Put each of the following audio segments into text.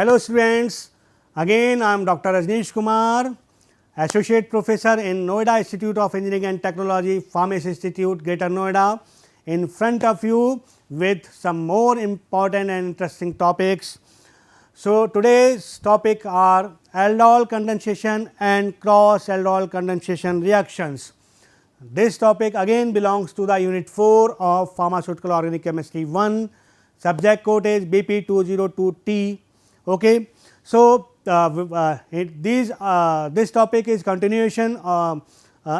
Hello students, again I am Dr. Rajneesh Kumar, Associate Professor in Noida Institute of Engineering and Technology, Pharmacy Institute, Greater Noida, in front of you with some more important and interesting topics. So, today's topic are aldol condensation and cross aldol condensation reactions. This topic again belongs to the unit 4 of Pharmaceutical Organic Chemistry 1, subject code is BP 202T. Okay. So, this topic is continuation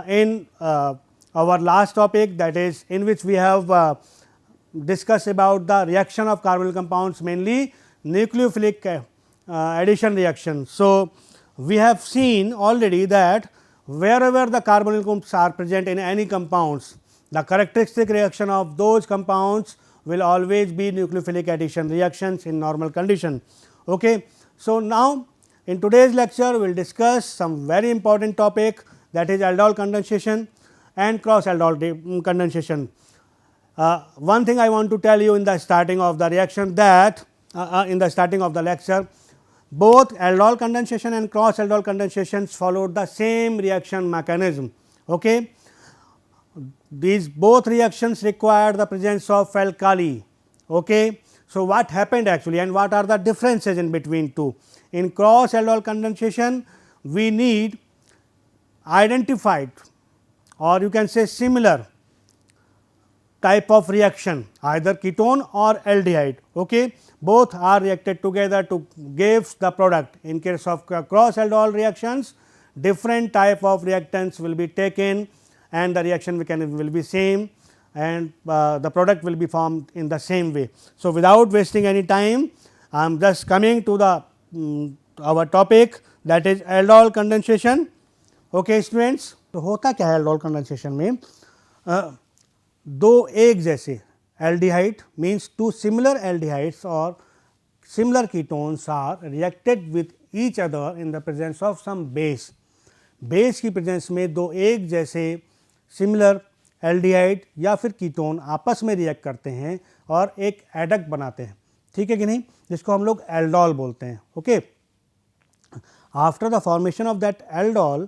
in our last topic, that is in which we have discussed about the reaction of carbonyl compounds, mainly nucleophilic addition reaction. So, we have seen already that wherever the carbonyl groups are present in any compounds, the characteristic reaction of those compounds will always be nucleophilic addition reactions in normal condition. Okay. So, now in today's lecture we will discuss some very important topic, that is aldol condensation and cross aldol condensation. One thing I want to tell you in the starting of the reaction, that in the starting of the lecture, both aldol condensation and cross aldol condensations followed the same reaction mechanism. Okay. These both reactions require the presence of alkali. Okay. So, what happened actually and what are the differences in between two? In cross aldol condensation, we need identified, or you can say similar type of reaction, either ketone or aldehyde. Okay. Both are reacted together to give the product. In case of cross aldol reactions, different type of reactants will be taken and the reaction mechanism will be same, and the product will be formed in the same way. So, without wasting any time, I am just coming to the our topic, that is aldol condensation. Okay, students. तो होता क्या है aldol condensation में, दो एक जैसे aldehyde means two similar aldehydes or similar ketones are reacted with each other in the presence of some base. Base की presence में दो एक जैसे सिमिलर एल्डिहाइड या फिर कीटोन आपस में रिएक्ट करते हैं और एक एडक्ट बनाते हैं, ठीक है कि नहीं, जिसको हम लोग एल्डोल बोलते हैं. Okay. After the formation of that aldol,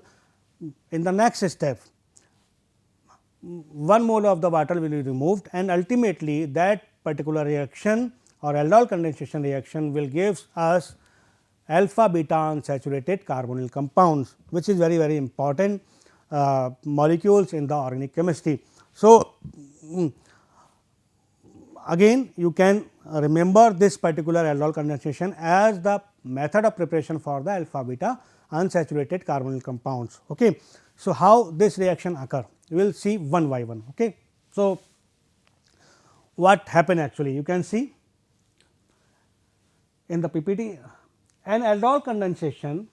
in the next step, 1 mole of the water will be removed and ultimately that particular reaction or aldol condensation reaction will give us alpha beta unsaturated carbonyl compounds, which is very important molecules in the organic chemistry. So, again you can remember this particular aldol condensation as the method of preparation for the alpha beta unsaturated carbonyl compounds. Okay. So, how this reaction occur? We will see one by one. Okay. So, what happened actually? You can see in the PPT, an aldol condensation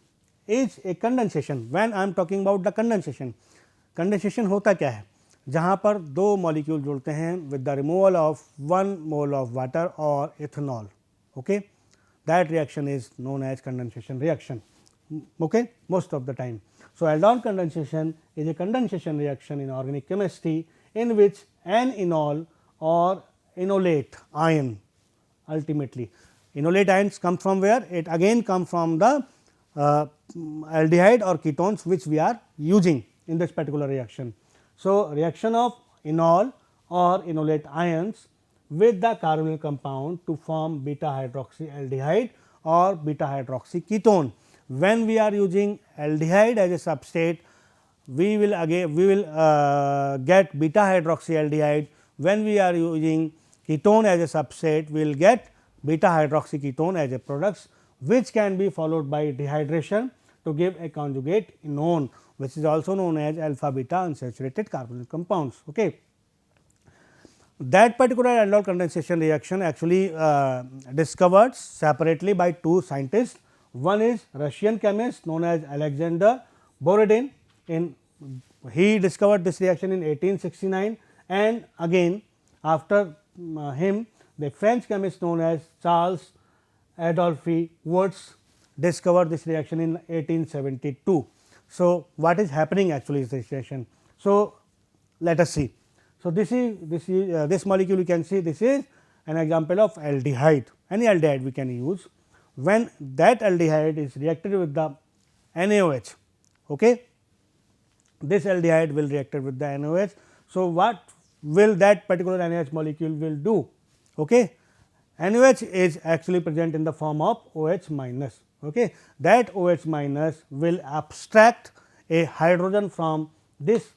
is a condensation. When I am talking about the condensation, condensation होता क्या है, जहाँ पर दो molecule जुड़ते हैं with the removal of 1 mole of water or ethanol. Okay. That reaction is known as condensation reaction. Okay. Most of the time. So, aldol condensation is a condensation reaction in organic chemistry in which an enol or enolate ion, ultimately enolate ions come from where? It again come from the aldehyde or ketones which we are using in this particular reaction. So, reaction of enol or enolate ions with the carbonyl compound to form beta hydroxy aldehyde or beta hydroxy ketone. When we are using aldehyde as a substrate, we will get beta hydroxyaldehyde. When we are using ketone as a substrate, we will get beta hydroxy ketone as a products, which can be followed by dehydration to give a conjugate enone, which is also known as alpha beta unsaturated carbonyl compounds. Okay. That particular aldol condensation reaction actually discovered separately by two scientists. One is Russian chemist known as Alexander Borodin. He discovered this reaction in 1869, and again after him the French chemist known as Charles Adolphe Wurtz discovered this reaction in 1872. So, what is happening actually is this reaction. So, let us see. So, this molecule you can see, this is an example of aldehyde, any aldehyde we can use. when that aldehyde is reacted with the NaOH, okay, this aldehyde will reacted with the NaOH. So, what will that particular NaOH molecule will do? Okay. NaOH is actually present in the form of OH minus. Okay. That OH minus will abstract a hydrogen from this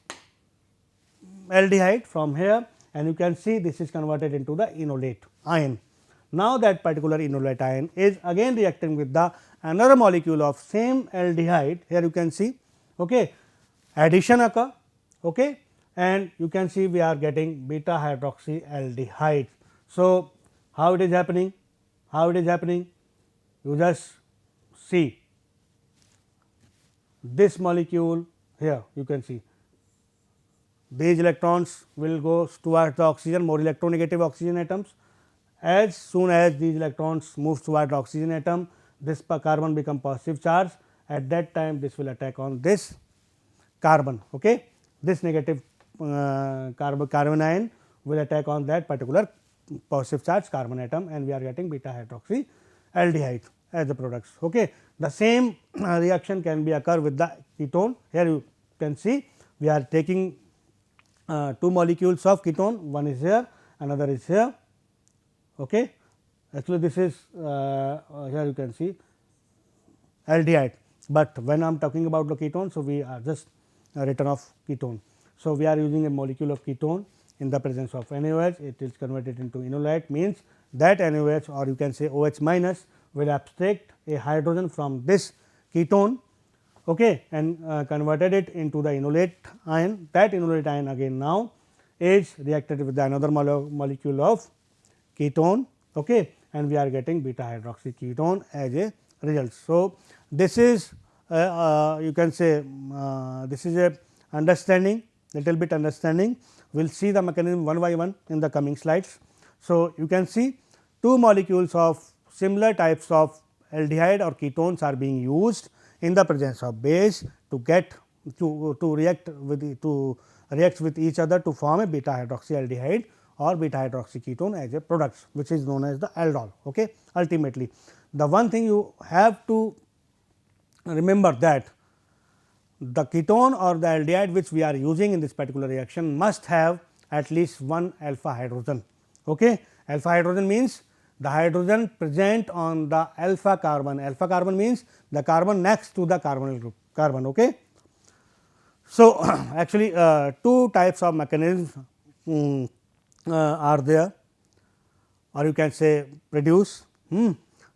aldehyde from here, and you can see this is converted into the enolate ion. Now, that particular enolate ion is again reacting with the another molecule of same aldehyde. Here you can see, okay, addition occur, okay, and you can see we are getting beta hydroxyaldehyde. So, how it is happening? How it is happening? You just see this molecule here, you can see these electrons will go towards the oxygen, more electronegative oxygen atoms. As soon as these electrons move towards the oxygen atom, this carbon become positive charge. At that time, this will attack on this carbon. Okay. This negative carbon ion will attack on that particular positive charge carbon atom, and we are getting beta hydroxyaldehyde as the products. Okay. The same reaction can be occur with the ketone. Here you can see we are taking two molecules of ketone, one is here, another is here. Okay. Actually, this is here you can see aldehyde, but when I am talking about the ketone, so we are just written off ketone. So, we are using a molecule of ketone in the presence of NaOH, it is converted into enolate, means that NaOH or you can say OH minus will abstract a hydrogen from this ketone, okay, and converted it into the enolate ion. That enolate ion again now is reacted with the another molecule of ketone, okay, and we are getting beta hydroxy ketone as a result. So, this is you can say this is a understanding, little bit understanding. We will see the mechanism one by one in the coming slides. So, you can see two molecules of similar types of aldehyde or ketones are being used in the presence of base to get to react with each other to form a beta hydroxyaldehyde or beta hydroxy ketone as a product, which is known as the aldol. Okay. Ultimately, the one thing you have to remember that the ketone or the aldehyde which we are using in this particular reaction must have at least one alpha hydrogen. Okay. Alpha hydrogen means the hydrogen present on the alpha carbon. Alpha carbon means the carbon next to the carbonyl group carbon. Okay. So, actually two types of mechanisms are there, or you can say produce.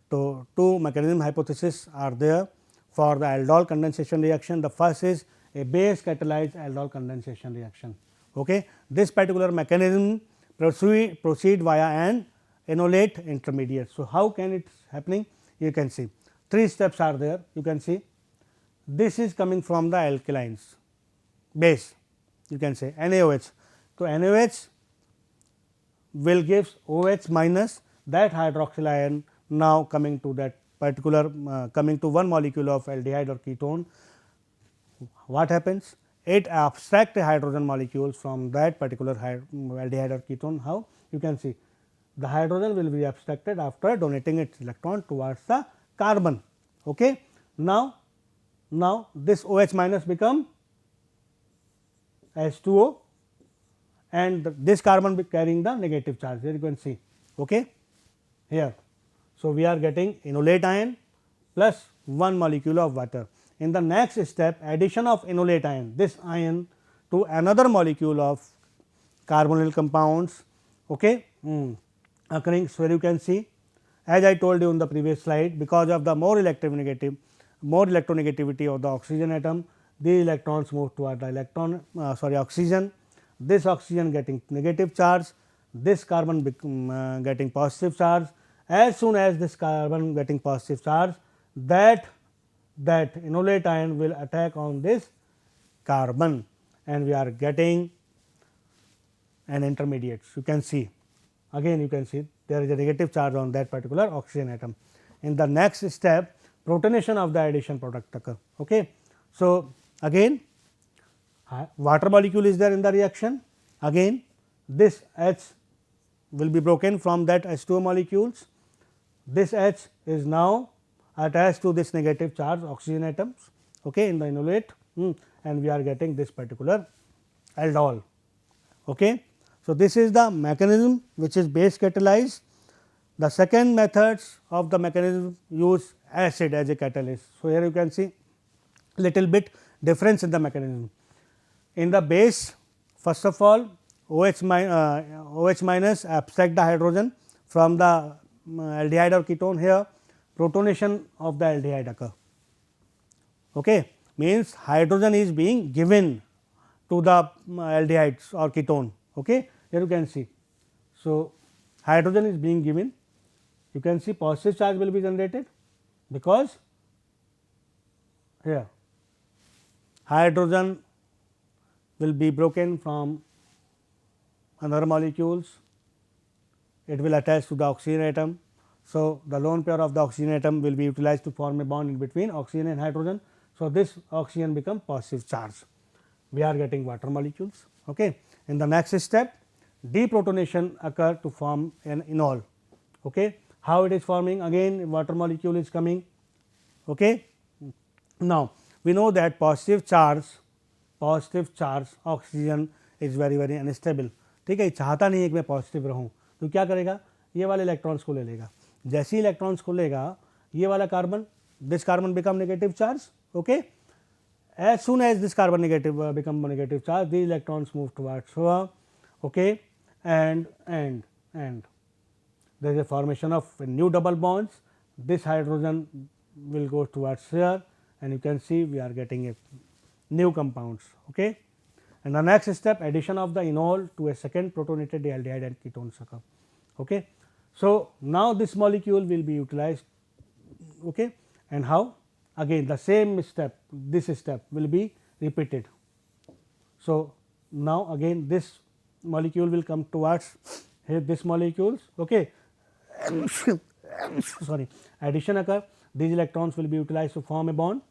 So, two mechanism hypothesis are there for the aldol condensation reaction. The first is a base catalyzed aldol condensation reaction. Okay. This particular mechanism proceed via an enolate intermediate. So, how can it happening? You can see three steps are there. You can see this is coming from the alkylines base, you can say NaOH. So, NaOH will gives OH minus, that hydroxyl ion now coming to that particular coming to one molecule of aldehyde or ketone. What happens? It abstract a hydrogen molecules from that particular aldehyde or ketone. How? You can see the hydrogen will be abstracted after donating its electron towards the carbon. Okay. Now this OH minus become H2O and this carbon be carrying the negative charge, here you can see. Okay. Here. So, we are getting enolate ion plus one molecule of water. In the next step, addition of enolate ion, this ion to another molecule of carbonyl compounds, okay, occurring. So, you can see as I told you in the previous slide, because of the more electronegativity of the oxygen atom, these electrons move toward the oxygen. This oxygen getting negative charge, this carbon getting positive charge. As soon as this carbon getting positive charge, that enolate ion will attack on this carbon, and we are getting an intermediate. You can see again, you can see there is a negative charge on that particular oxygen atom. In the next step, protonation of the addition product occur. Okay. So, again water molecule is there in the reaction, again this H will be broken from that H2O molecules. This H is now attached to this negative charge oxygen atoms, okay, in the enolate, and we are getting this particular aldol. Okay. So, this is the mechanism which is base catalyzed. The second methods of the mechanism use acid as a catalyst. So, here you can see little bit difference in the mechanism. In the base, first of all OH minus abstract the hydrogen from the aldehyde or ketone. Here protonation of the aldehyde occur, okay, means hydrogen is being given to the aldehydes or ketone. Okay. Here you can see. So, hydrogen is being given, you can see positive charge will be generated, because here hydrogen will be broken from other molecules, it will attach to the oxygen atom. So, the lone pair of the oxygen atom will be utilized to form a bond in between oxygen and hydrogen. So, this oxygen become positive charge, we are getting water molecules. Okay. In the next step, deprotonation occur to form an enol. Okay. How it is forming? Again water molecule is coming. Okay. Now, we know that positive charge oxygen is very unstable. ठीक है, चाहता नहीं है कि मैं positive रहूँ, तो क्या करेगा, ये वाले इलेक्ट्रॉन्स को ले लेगा. जैसे ही इलेक्ट्रॉन्स को लेगा, ये वाला carbon, this carbon become negative charge. Okay. As soon as this carbon negative become negative charge, these electrons move towards here, okay, and there is a formation of new double bonds. This hydrogen will go towards here, and you can see we are getting a new compounds. Okay. And the next step, addition of the enol to a second protonated aldehyde and ketones occur. Okay. So, now this molecule will be utilized, okay, and how? Again the same step, this step will be repeated. So, now again this molecule will come towards here, this molecules, okay. Sorry, addition occur, these electrons will be utilized to form a bond,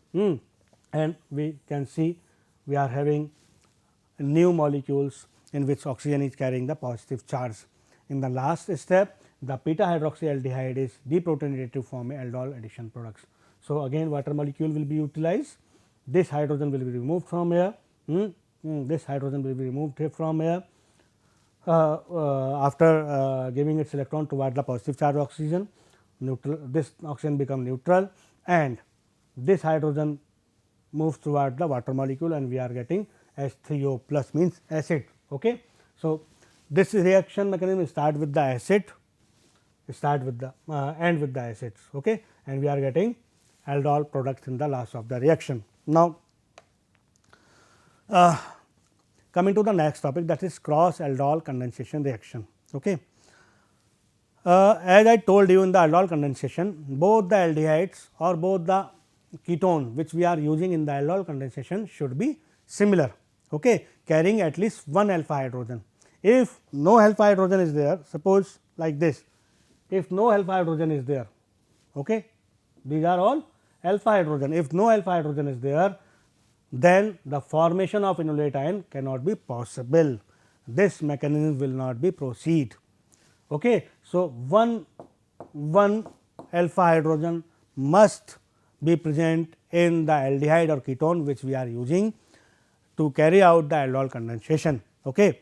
and we can see we are having new molecules in which oxygen is carrying the positive charge. In the last step, the beta hydroxyaldehyde is deprotonated to form a aldol addition products. So, again water molecule will be utilized, this hydrogen will be removed from here, this hydrogen will be removed here from here after giving its electron toward the positive charge oxygen, neutral, this oxygen become neutral, and this hydrogen moves toward the water molecule, and we are getting H3O plus means acid. Okay. So, this reaction mechanism start with the acid, end with the acids, okay, and we are getting aldol products in the last of the reaction. Now, coming to the next topic, that is cross aldol condensation reaction. Okay. As I told you, in the aldol condensation, both the aldehydes or both the ketone which we are using in the aldol condensation should be similar, okay, carrying at least one alpha hydrogen. If no alpha hydrogen is there, suppose like this, if no alpha hydrogen is there, okay, these are all alpha hydrogen. If no alpha hydrogen is there, then the formation of enolate ion cannot be possible. This mechanism will not be proceed. Okay. So, one alpha hydrogen must be present in the aldehyde or ketone which we are using to carry out the aldol condensation. Okay.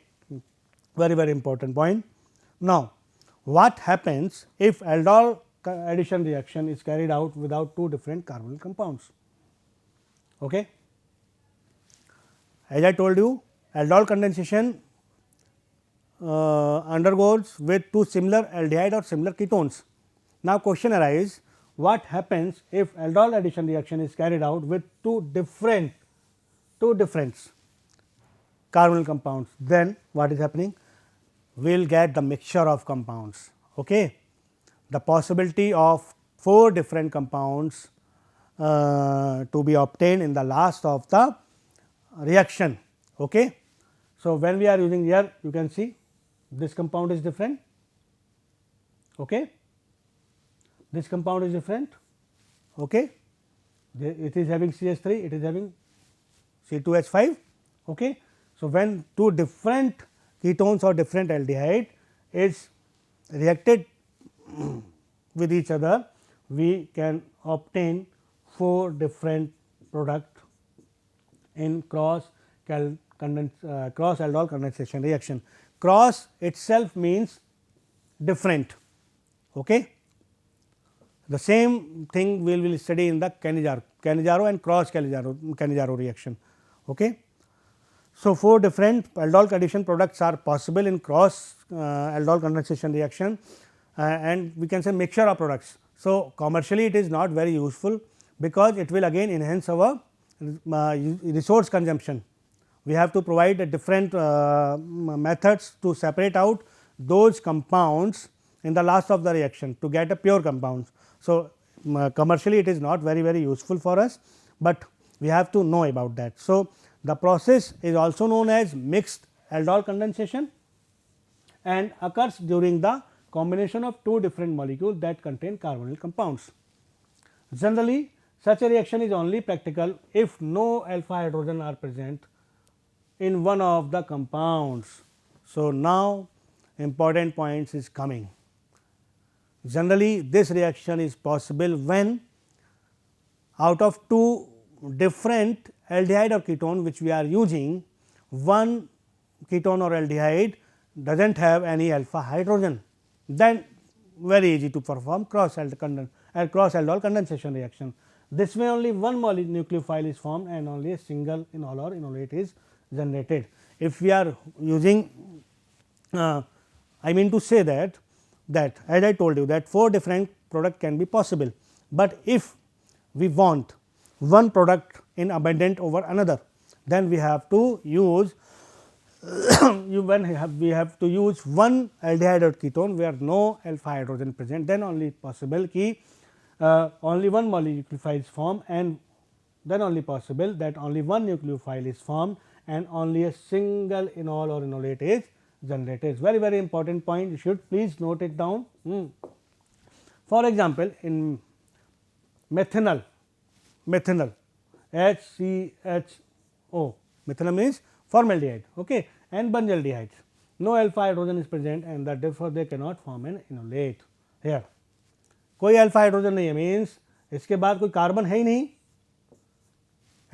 Very important point. Now, what happens if aldol addition reaction is carried out without two different carbonyl compounds? Okay. As I told you, aldol condensation undergoes with two similar aldehyde or similar ketones. Now, question arises, what happens if aldol addition reaction is carried out with two different carbonyl compounds? Then what is happening? We will get the mixture of compounds. Okay. The possibility of 4 different compounds to be obtained in the last of the reaction. Okay. So, when we are using here, you can see this compound is different, okay. This compound is different, okay. It is having CH3, it is having C2H5. Okay. So, when two different ketones or different aldehyde is reacted with each other, we can obtain 4 different product in cross aldol condensation reaction. Cross itself means different. Okay. The same thing we will study in the Cannizzaro and cross Cannizzaro reaction. Okay. So, 4 different aldol addition products are possible in cross aldol condensation reaction and we can say mixture of products. So, commercially it is not very useful because it will again enhance our resource consumption. We have to provide a different methods to separate out those compounds in the last of the reaction to get a pure compounds. So, commercially it is not very useful for us, but we have to know about that. So, the process is also known as mixed aldol condensation and occurs during the combination of 2 different molecules that contain carbonyl compounds. Generally, such a reaction is only practical if no alpha hydrogen are present in one of the compounds. So, now important points is coming. Generally, this reaction is possible when out of 2 different aldehyde or ketone which we are using, one ketone or aldehyde does not have any alpha hydrogen, then very easy to perform cross aldol condensation reaction. This way only one nucleophile is formed and only a single enol or enolate is generated. If we are using I mean to say that as I told you that 4 different product can be possible, but if we want one product in abundant over another, then we have to use we have to use one aldehyde or ketone where no alpha hydrogen present, then only possible ki only one nucleophile is formed and then only possible that only one nucleophile is formed and only a single enol or enolate is generated. Very important point, you should please note it down. For example, in methanol HCHO, methanol means formaldehyde, okay, and benzaldehyde. No alpha hydrogen is present and that therefore they cannot form an enolate. Here कोई alpha hydrogen नहीं है, means इसके बाद कोई carbon है ही नहीं,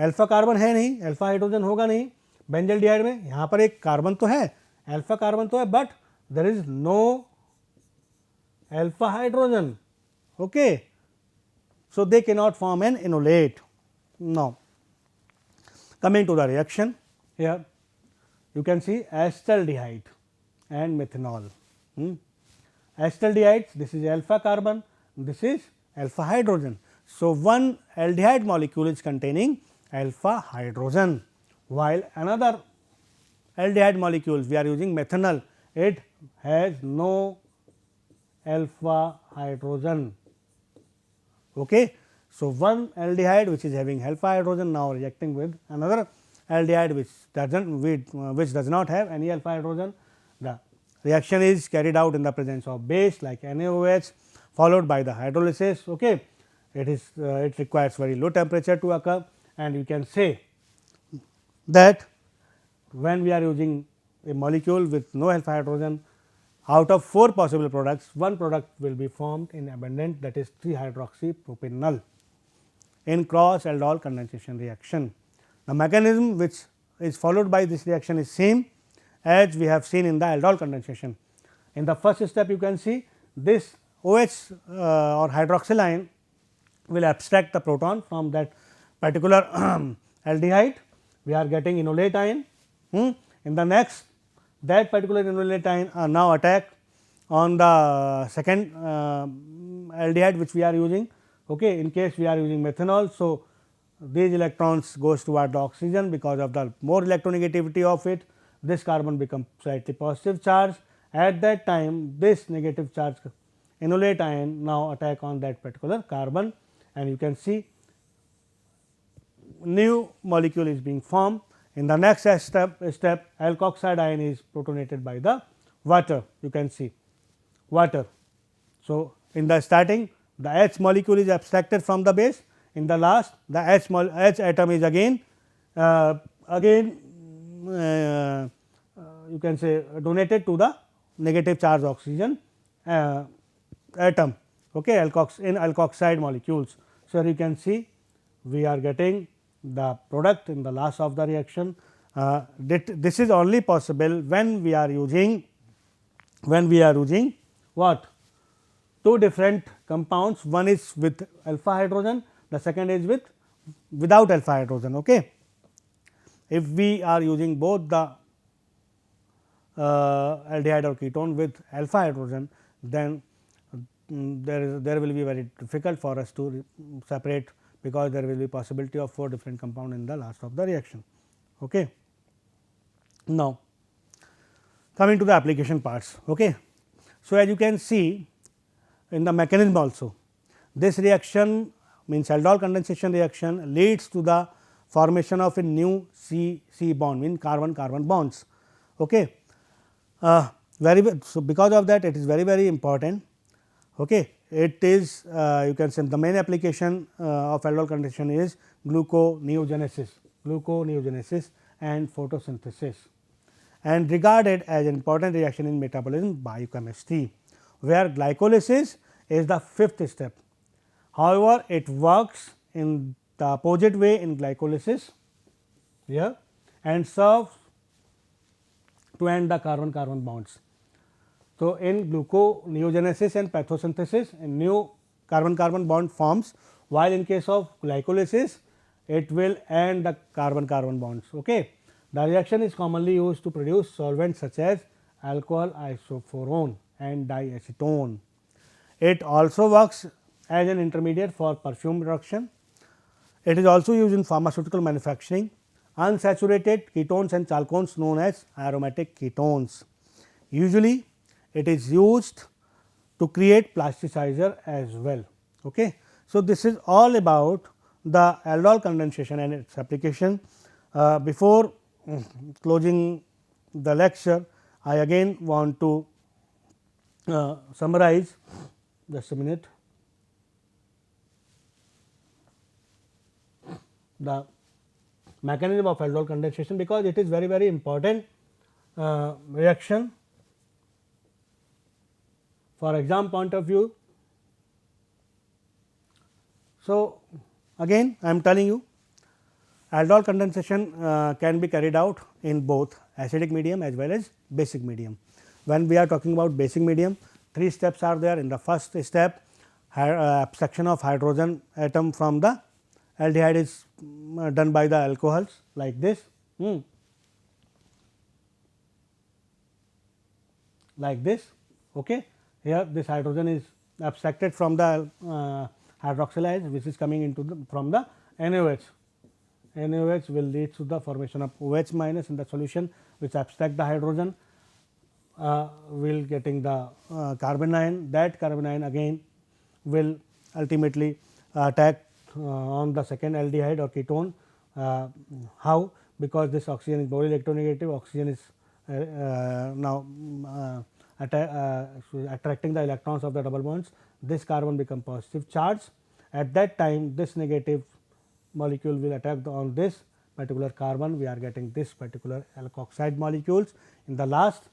alpha carbon है नहीं, अल्फा हाइड्रोजन होगा नहीं. बेंजल्डिहाइड में यहाँ पर एक कार्बन तो है, अल्फा कार्बन तो है, but there is no alpha hydrogen. Okay, so they cannot form an enolate. Now, coming to the reaction, here you can see acetaldehyde and methanol. Acetaldehyde, this is alpha carbon, this is alpha hydrogen. So, one aldehyde molecule is containing alpha hydrogen, while another aldehyde molecule we are using methanol, it has no alpha hydrogen. Okay. So, one aldehyde which is having alpha hydrogen now reacting with another aldehyde which does not have any alpha hydrogen. The reaction is carried out in the presence of base like NaOH followed by the hydrolysis. Okay. It requires very low temperature to occur, and you can say that when we are using a molecule with no alpha hydrogen, out of 4 possible products, one product will be formed in abundant, that is 3-hydroxypropanol in cross aldol condensation reaction. The mechanism which is followed by this reaction is same as we have seen in the aldol condensation. In the first step, you can see this OH or hydroxyl ion will abstract the proton from that particular aldehyde. We are getting enolate ion. In the next, that particular enolate ion are now attack on the second aldehyde which we are using. Okay. In case we are using methanol, so these electrons goes toward the oxygen because of the more electronegativity of it, this carbon becomes slightly positive charge. At that time, this negative charge enolate ion now attack on that particular carbon, and you can see new molecule is being formed. In the next step alkoxide ion is protonated by the water, you can see water. So, in the starting the H molecule is abstracted from the base, in the last the H atom is again you can say donated to the negative charge oxygen atom. okay, in alkoxide molecules. So, here you can see we are getting the product in the last of the reaction. This is only possible when we are using what? Two different compounds, one is with alpha hydrogen, the second is without alpha hydrogen. Okay. If we are using both the aldehyde or ketone with alpha hydrogen, then there will be very difficult for us to separate, because there will be possibility of 4 different compound in the last of the reaction. Okay. Now, coming to the application parts. Okay. So, as you can see in the mechanism also, this reaction means aldol condensation reaction leads to the formation of a new C bond, mean carbon carbon bonds. Okay. So, because of that it is very important. Okay. It is you can say the main application of aldol condensation is gluconeogenesis and photosynthesis, and regarded as an important reaction in metabolism biochemistry, where glycolysis is the 5th step. However, it works in the opposite way in glycolysis here and serves to end the carbon carbon bonds. So, in gluconeogenesis and pathosynthesis a new carbon carbon bond forms, while in case of glycolysis it will end the carbon carbon bonds. Okay. The reaction is commonly used to produce solvents such as alcohol isophorone and diacetone. It also works as an intermediate for perfume reduction. It is also used in pharmaceutical manufacturing. Unsaturated ketones and chalcones known as aromatic ketones. Usually it is used to create plasticizer as well. Okay. So, this is all about the aldol condensation and its application. Before closing the lecture, I again want to summarize, just a minute, the mechanism of aldol condensation, because it is very important reaction for exam point of view. So, again I am telling you aldol condensation can be carried out in both acidic medium as well as basic medium. When we are talking about basic medium, 3 steps are there. In the first step, abstraction of hydrogen atom from the aldehyde is done by the alcohols like this, like this. Okay. Here this hydrogen is abstracted from the hydroxylase, which is coming into from the NaOH. NaOH will lead to the formation of OH minus in the solution, which abstract the hydrogen, will getting the carbon ion. That carbon ion again will ultimately attack on the second aldehyde or ketone. How? Because this oxygen is more electronegative, oxygen is now attracting the electrons of the double bonds. This carbon become positive charge. At that time, this negative molecule will attack on this particular carbon. We are getting this particular alkoxide molecules. In the last,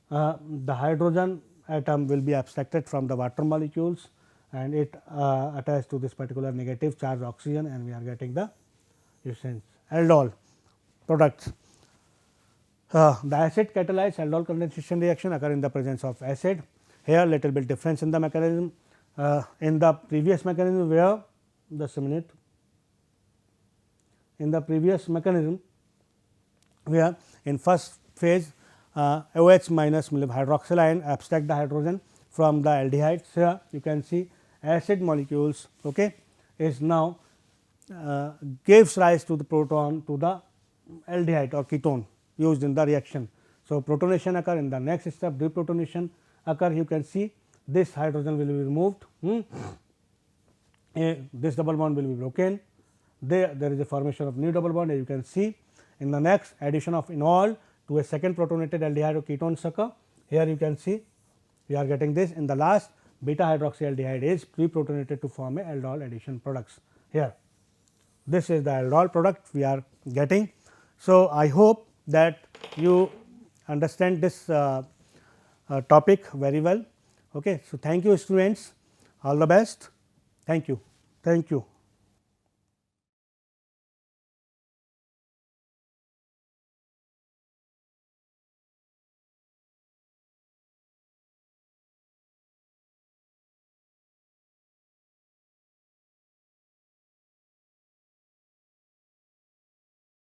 the hydrogen atom will be abstracted from the water molecules, and it attached to this particular negative charge oxygen, and we are getting the aldol products. The acid catalyzed aldol condensation reaction occur in the presence of acid. Here little bit difference in the mechanism. In the previous mechanism, where just a minute, in the previous mechanism where in first phase OH minus hydroxyl ion abstract the hydrogen from the aldehydes. Here you can see acid molecules, okay, is now gives rise to the proton to the aldehyde or ketone used in the reaction. So, protonation occur in the next step, deprotonation occur. You can see this hydrogen will be removed, this double bond will be broken, there is a formation of new double bond, as you can see. In the next, addition of enol to a second protonated aldehyde or ketones occur. Here you can see we are getting this. In the last, beta hydroxyaldehyde is pre-protonated to form a aldol addition products. Here this is the aldol product we are getting. So, I hope that you understand this topic very well. Okay. So, thank you students. All the best. Thank you. Thank you.